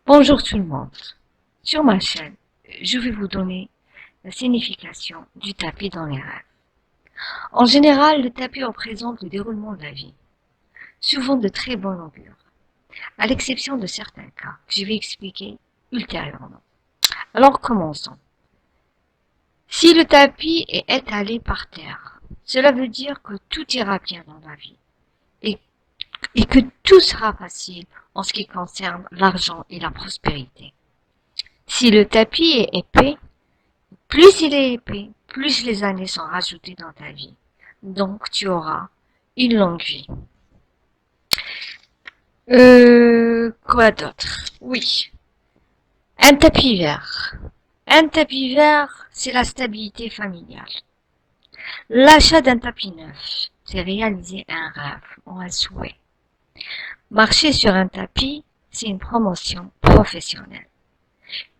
Bonjour tout le monde. Sur ma chaîne, je vais vous donner la signification du tapis dans les rêves. En général, le tapis représente le déroulement de la vie, souvent de très bon augure, à l'exception de certains cas que je vais expliquer ultérieurement. Alors commençons. Si le tapis est étalé par terre, cela veut dire que tout ira bien dans la vie et, et que tout sera facile en ce qui concerne l'argent et la prospérité. Si le tapis est épais, plus il est épais, plus les années sont rajoutées dans ta vie. Donc, tu auras une longue vie. Quoi d'autre? Oui. Un tapis vert. Un tapis vert, c'est la stabilité familiale. L'achat d'un tapis neuf, c'est réaliser un rêve ou un souhait. Marcher sur un tapis, c'est une promotion professionnelle.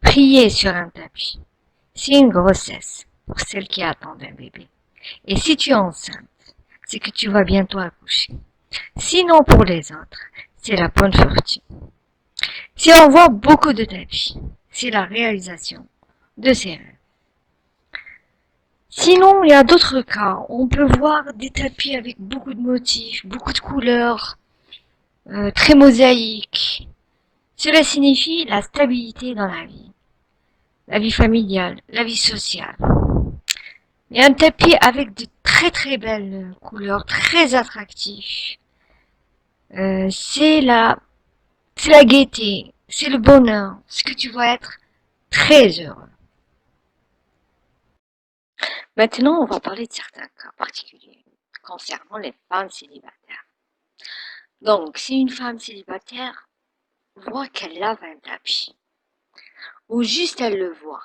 Prier sur un tapis, c'est une grossesse pour celle qui attend un bébé. Et si tu es enceinte, c'est que tu vas bientôt accoucher. Sinon, pour les autres, c'est la bonne fortune. Si on voit beaucoup de tapis, c'est la réalisation de ses rêves. Sinon, il y a d'autres cas. On peut voir des tapis avec beaucoup de motifs, beaucoup de couleurs, très mosaïques. Cela signifie la stabilité dans la vie familiale, la vie sociale. Il y a un tapis avec de très très belles couleurs, très attractifs. C'est la gaieté, c'est le bonheur, ce que tu vas être très heureux. Maintenant, on va parler de certains cas particuliers concernant les femmes célibataires. Donc, si une femme célibataire voit qu'elle lave un tapis, ou juste elle le voit,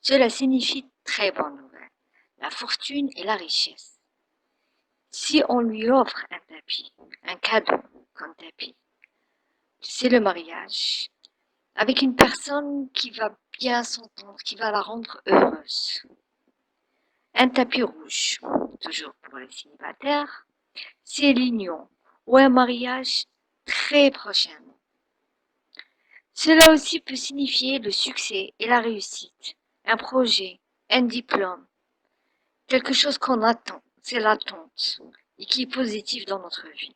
cela signifie très bonne nouvelle, la fortune et la richesse. Si on lui offre un tapis, un cadeau comme tapis, c'est le mariage, avec une personne qui va bien s'entendre, qui va la rendre heureuse. Un tapis rouge, toujours pour les célibataires, c'est l'union ou un mariage très prochainement. Cela aussi peut signifier le succès et la réussite, un projet, un diplôme, quelque chose qu'on attend, c'est l'attente et qui est positif dans notre vie.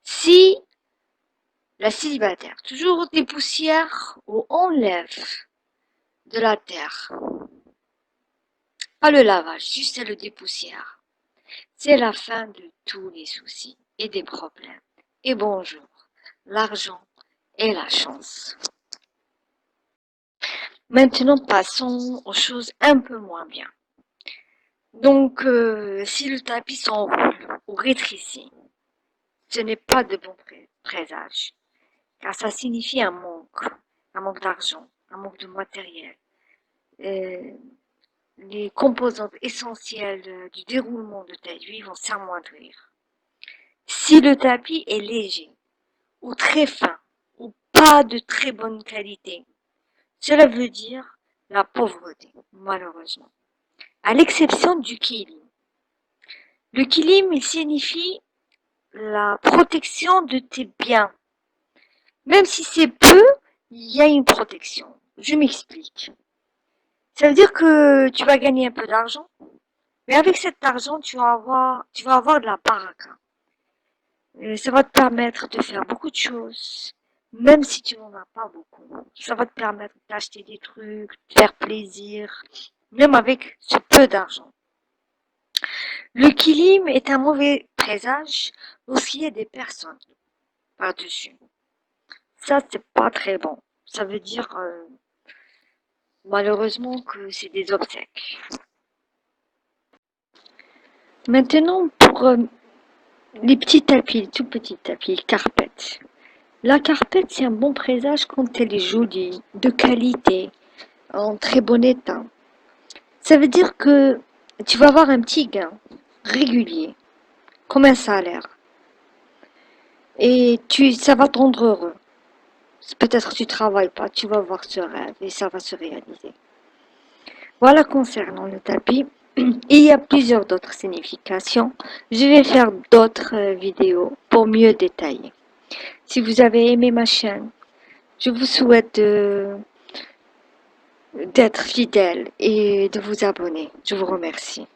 Si la célibataire toujours des poussières ou enlève de la terre, pas le lavage, juste le dépoussière. C'est la fin de tous les soucis et des problèmes. Et bonjour, l'argent et la chance. Maintenant, passons aux choses un peu moins bien. Donc, si le tapis s'enroule ou rétrécit, ce n'est pas de bon présage, car ça signifie un manque d'argent, un manque de matériel. Euh, les composantes essentielles du déroulement de ta vie vont s'amoindrir. Si le tapis est léger ou très fin ou pas de très bonne qualité, cela veut dire la pauvreté, malheureusement. À l'exception du kilim. Le kilim, il signifie la protection de tes biens. Même si c'est peu, il y a une protection. Je m'explique. Ça veut dire que tu vas gagner un peu d'argent, mais avec cet argent, tu vas avoir de la baraka. Ça va te permettre de faire beaucoup de choses, même si tu n'en as pas beaucoup. Ça va te permettre d'acheter des trucs, de faire plaisir, même avec ce peu d'argent. Le kilim est un mauvais présage lorsqu'il y a des personnes par-dessus. Ça, c'est pas très bon. Ça veut dire, malheureusement, que c'est des obsèques. Maintenant, pour les petits tapis, les tout petits tapis, carpette. La carpette, c'est un bon présage quand elle est jolie, de qualité, en très bon état. Ça veut dire que tu vas avoir un petit gain régulier, comme un salaire. Et ça va te rendre heureux. Peut-être que tu travailles pas, tu vas voir ce rêve et ça va se réaliser. Voilà concernant le tapis. Il y a plusieurs d'autres significations. Je vais faire d'autres vidéos pour mieux détailler. Si vous avez aimé ma chaîne, Je vous souhaite d'être fidèle et de vous abonner. Je vous remercie.